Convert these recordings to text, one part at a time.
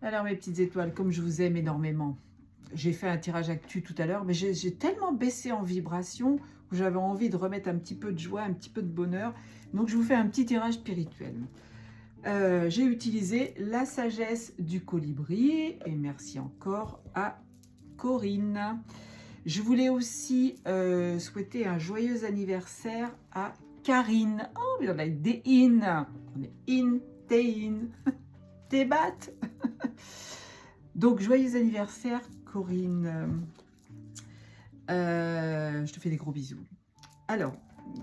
Alors mes petites étoiles, comme je vous aime énormément, j'ai fait un tirage actu tout à l'heure, mais j'ai tellement baissé en vibration que j'avais envie de remettre un petit peu de joie, un petit peu de bonheur. Donc je vous fais un petit tirage spirituel. J'ai utilisé la sagesse du colibri et merci encore à Corinne. Je voulais aussi souhaiter un joyeux anniversaire à Karine. Oh, mais on a des in. On est in, t'es in, t'es batte. Donc, joyeux anniversaire, Corinne. Je te fais des gros bisous. Alors,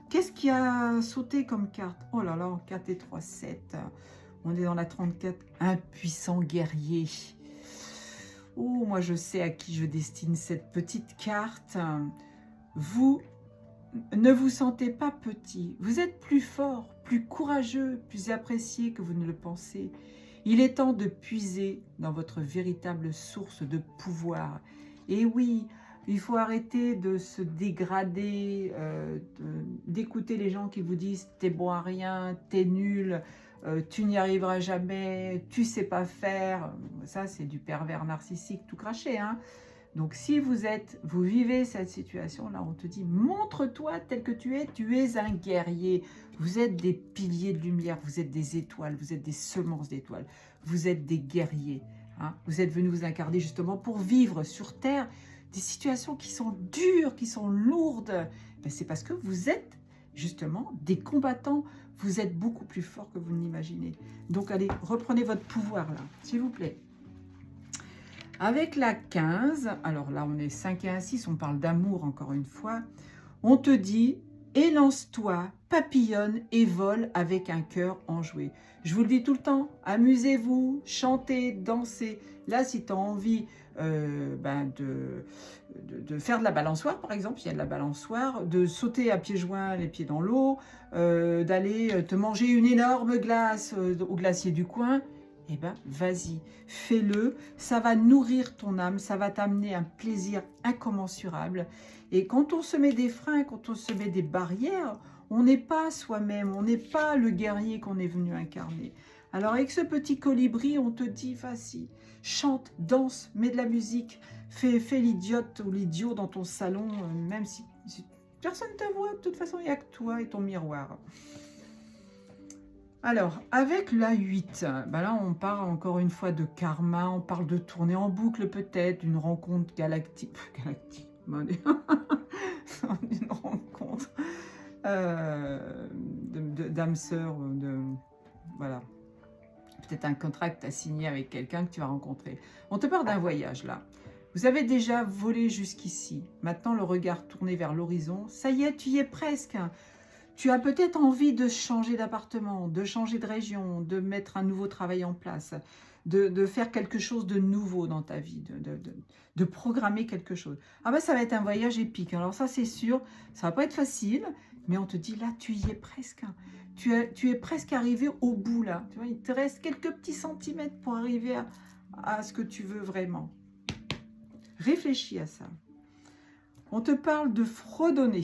qu'est-ce qui a sauté comme carte? Oh là là, 4 et 3, 7. On est dans la 34. Un puissant guerrier. Oh, moi, je sais à qui je destine cette petite carte. Vous ne vous sentez pas petit. Vous êtes plus fort, plus courageux, plus apprécié que vous ne le pensez. Il est temps de puiser dans votre véritable source de pouvoir. Et oui, il faut arrêter de se dégrader, d'écouter les gens qui vous disent « t'es bon à rien, t'es nul, tu n'y arriveras jamais, tu sais pas faire ». Ça, c'est du pervers narcissique tout craché, hein. Donc si vous vivez cette situation-là, on te dit, montre-toi tel que tu es un guerrier. Vous êtes des piliers de lumière, vous êtes des étoiles, vous êtes des semences d'étoiles, vous êtes des guerriers. Hein. Vous êtes venus vous incarner justement pour vivre sur Terre des situations qui sont dures, qui sont lourdes. Ben, c'est parce que vous êtes justement des combattants, vous êtes beaucoup plus forts que vous ne l'imaginez. Donc allez, reprenez votre pouvoir là, s'il vous plaît. Avec la 15, alors là on est 5 et 1, 6, on parle d'amour encore une fois, on te dit élance-toi, papillonne et vole avec un cœur enjoué. Je vous le dis tout le temps, amusez-vous, chantez, dansez. Là si tu as envie de faire de la balançoire par exemple, il y a de la balançoire, de sauter à pieds joints les pieds dans l'eau, d'aller te manger une énorme glace au glacier du coin, eh bien, vas-y, fais-le, ça va nourrir ton âme, ça va t'amener un plaisir incommensurable. Et quand on se met des freins, quand on se met des barrières, on n'est pas soi-même, on n'est pas le guerrier qu'on est venu incarner. Alors avec ce petit colibri, on te dit, vas-y, chante, danse, mets de la musique, fais l'idiote ou l'idiot dans ton salon, même si personne ne te voit, de toute façon, il n'y a que toi et ton miroir. Alors, avec la 8, ben là, on parle encore une fois de karma, on parle de tourner en boucle peut-être, d'une rencontre galactique, d'une rencontre d'âme sœur, voilà, peut-être un contrat que tu as signé avec quelqu'un que tu vas rencontrer. On te parle d'un voyage là. Vous avez déjà volé jusqu'ici, maintenant le regard tourné vers l'horizon, ça y est, tu y es presque. Tu as peut-être envie de changer d'appartement, de changer de région, de mettre un nouveau travail en place, de faire quelque chose de nouveau dans ta vie, de programmer quelque chose. Ah ben ça va être un voyage épique. Alors ça c'est sûr, ça va pas être facile, mais on te dit là tu y es presque. Tu es presque arrivé au bout là. Tu vois, il te reste quelques petits centimètres pour arriver à ce que tu veux vraiment. Réfléchis à ça. On te parle de fredonner.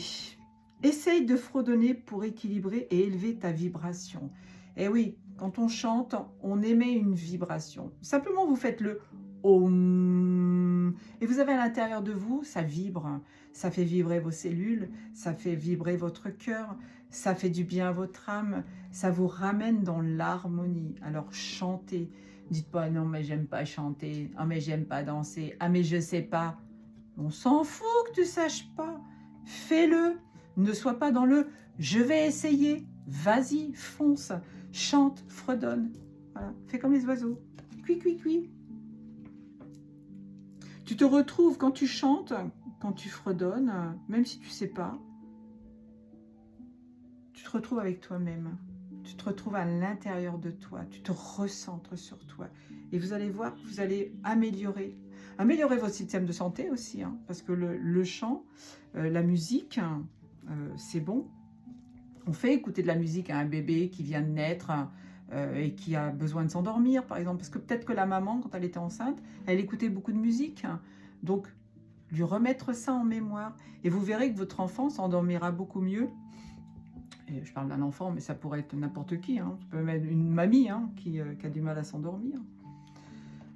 Essaye de fredonner pour équilibrer et élever ta vibration. Et oui, quand on chante, on émet une vibration. Simplement, vous faites le Om. Et vous avez à l'intérieur de vous, ça vibre. Ça fait vibrer vos cellules, ça fait vibrer votre cœur, ça fait du bien à votre âme, ça vous ramène dans l'harmonie. Alors chantez. Dites pas non mais j'aime pas chanter, ah mais j'aime pas danser, ah mais je sais pas. On s'en fout que tu saches pas. Fais-le. Ne sois pas dans le « je vais essayer ». Vas-y, fonce, chante, fredonne. Voilà, fais comme les oiseaux. Cui, cui, cui. Tu te retrouves quand tu chantes, quand tu fredonnes, même si tu ne sais pas, tu te retrouves avec toi-même. Tu te retrouves à l'intérieur de toi. Tu te recentres sur toi. Et vous allez voir, vous allez améliorer votre système de santé aussi, hein, parce que le chant, la musique, c'est bon. On fait écouter de la musique à un bébé qui vient de naître et qui a besoin de s'endormir, par exemple. Parce que peut-être que la maman, quand elle était enceinte, elle écoutait beaucoup de musique. Donc, lui remettre ça en mémoire. Et vous verrez que votre enfant s'endormira beaucoup mieux. Et je parle d'un enfant, mais ça pourrait être n'importe qui. Hein. Ça peut même être une mamie hein, qui a du mal à s'endormir.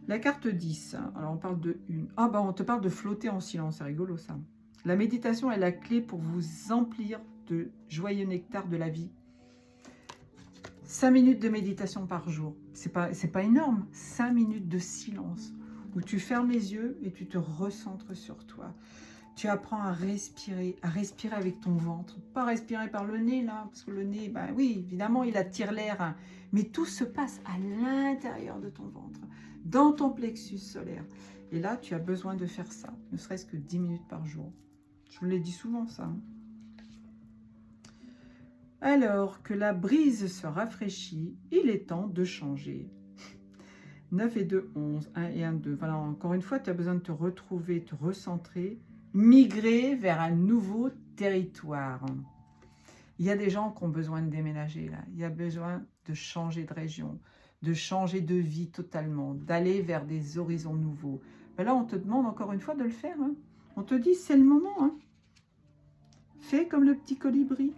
La carte 10, alors on parle de une. Ah bah on te parle de flotter en silence, c'est rigolo ça. La méditation est la clé pour vous emplir de joyeux nectar de la vie. 5 minutes de méditation par jour, c'est pas énorme. 5 minutes de silence, où tu fermes les yeux et tu te recentres sur toi. Tu apprends à respirer avec ton ventre. Pas respirer par le nez, là, parce que le nez, ben oui, évidemment, il attire l'air, hein, mais tout se passe à l'intérieur de ton ventre, dans ton plexus solaire. Et là, tu as besoin de faire ça, ne serait-ce que 10 minutes par jour. Je vous l'ai dit souvent, ça. Hein. Alors que la brise se rafraîchit, il est temps de changer. 9 et 2, 11. 1 et 1, 2. Voilà, encore une fois, tu as besoin de te retrouver, te recentrer, migrer vers un nouveau territoire. Il y a des gens qui ont besoin de déménager, là. Il y a besoin de changer de région, de changer de vie totalement, d'aller vers des horizons nouveaux. Ben là, on te demande encore une fois de le faire. Hein. On te dit, c'est le moment. Hein. Fais comme le petit colibri.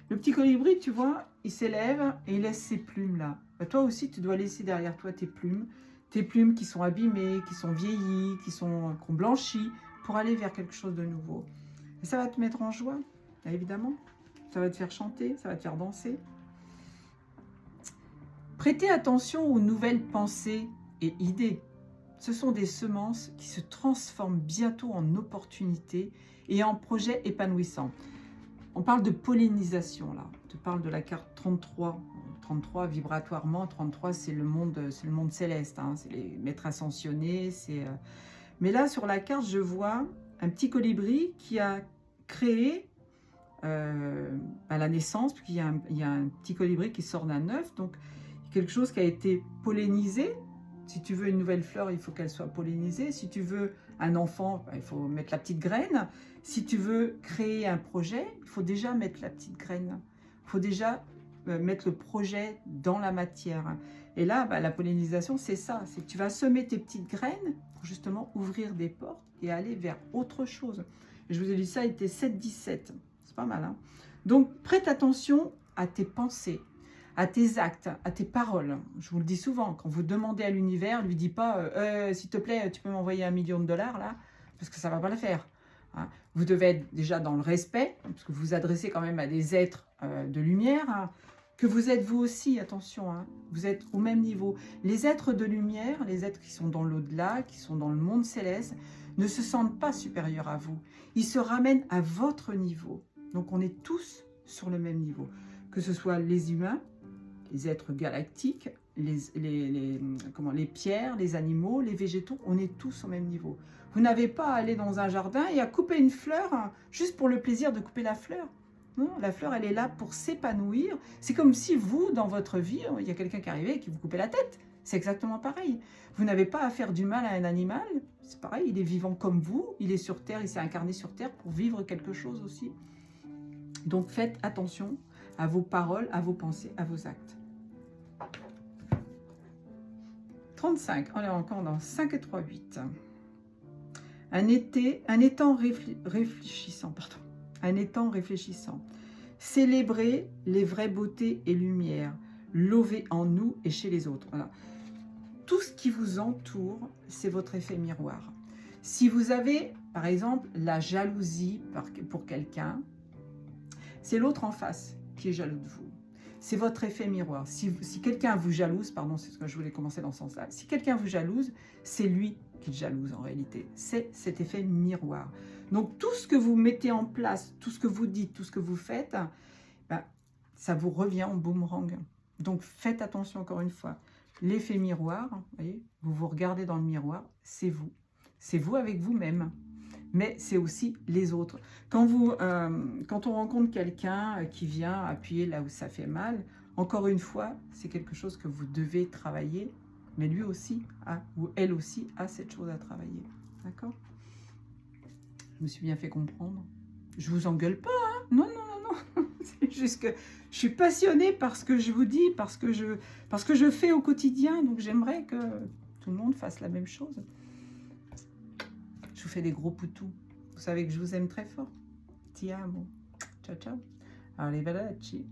Le petit colibri, tu vois, il s'élève et il laisse ses plumes là. Ben, toi aussi, tu dois laisser derrière toi tes plumes qui sont abîmées, qui sont vieillies, qui ont blanchi, pour aller vers quelque chose de nouveau. Et ça va te mettre en joie, évidemment. Ça va te faire chanter, ça va te faire danser. Prêtez attention aux nouvelles pensées et idées. Ce sont des semences qui se transforment bientôt en opportunités et en projets épanouissants. On parle de pollinisation, là. Je parle de la carte 33. 33, vibratoirement, 33, c'est le monde céleste. Hein. C'est les maîtres ascensionnés. Mais là, sur la carte, je vois un petit colibri qui a créé à la naissance, puis il y a un petit colibri qui sort d'un œuf. Donc, quelque chose qui a été pollinisé. Si tu veux une nouvelle fleur, il faut qu'elle soit pollinisée. Si tu veux un enfant, il faut mettre la petite graine. Si tu veux créer un projet, il faut déjà mettre la petite graine. Il faut déjà mettre le projet dans la matière. Et là, la pollinisation, c'est ça. C'est que tu vas semer tes petites graines pour justement ouvrir des portes et aller vers autre chose. Et je vous ai dit ça, il était 7-17. C'est pas mal. Hein. Donc, prête attention à tes pensées, à tes actes, à tes paroles. Je vous le dis souvent, quand vous demandez à l'univers, lui dis pas s'il te plaît, tu peux m'envoyer $1 million là, parce que ça ne va pas le faire. Hein. Vous devez être déjà dans le respect, parce que vous vous adressez quand même à des êtres de lumière, hein, que vous êtes vous aussi, attention, hein, vous êtes au même niveau. Les êtres de lumière, les êtres qui sont dans l'au-delà, qui sont dans le monde céleste, ne se sentent pas supérieurs à vous. Ils se ramènent à votre niveau. Donc on est tous sur le même niveau, que ce soit les humains, les êtres galactiques, les pierres, les animaux, les végétaux, on est tous au même niveau. Vous n'avez pas à aller dans un jardin et à couper une fleur hein, juste pour le plaisir de couper la fleur. Non, la fleur, elle est là pour s'épanouir. C'est comme si vous, dans votre vie, il y a quelqu'un qui arrivait et qui vous coupait la tête. C'est exactement pareil. Vous n'avez pas à faire du mal à un animal. C'est pareil, il est vivant comme vous. Il est sur Terre, il s'est incarné sur Terre pour vivre quelque chose aussi. Donc faites attention à vos paroles, à vos pensées, à vos actes. 35, on est encore dans 5 et 3, 8. Un étang réfléchissant, pardon. Un étang réfléchissant. Célébrez les vraies beautés et lumières. Lovez en nous et chez les autres. Voilà. Tout ce qui vous entoure, c'est votre effet miroir. Si vous avez, par exemple, la jalousie pour quelqu'un, c'est l'autre en face qui est jaloux de vous. C'est votre effet miroir. Si quelqu'un vous jalouse, pardon, c'est ce que je voulais commencer dans ce sens-là. Si quelqu'un vous jalouse, c'est lui qui jalouse en réalité. C'est cet effet miroir. Donc tout ce que vous mettez en place, tout ce que vous dites, tout ce que vous faites, ben, ça vous revient en boomerang. Donc faites attention encore une fois. L'effet miroir, voyez, vous vous regardez dans le miroir, c'est vous. C'est vous avec vous-même. Mais c'est aussi les autres. Quand on rencontre quelqu'un qui vient appuyer là où ça fait mal, encore une fois, c'est quelque chose que vous devez travailler, mais lui aussi, ou elle aussi, a cette chose à travailler. D'accord? Je me suis bien fait comprendre. Je vous engueule pas, hein? Non, non, non, non. C'est juste que je suis passionnée par ce que je vous dis, parce que je fais au quotidien, donc j'aimerais que tout le monde fasse la même chose. Je vous fais des gros poutous. Vous savez que je vous aime très fort. Ti amo. Ciao, ciao. Arrivederci.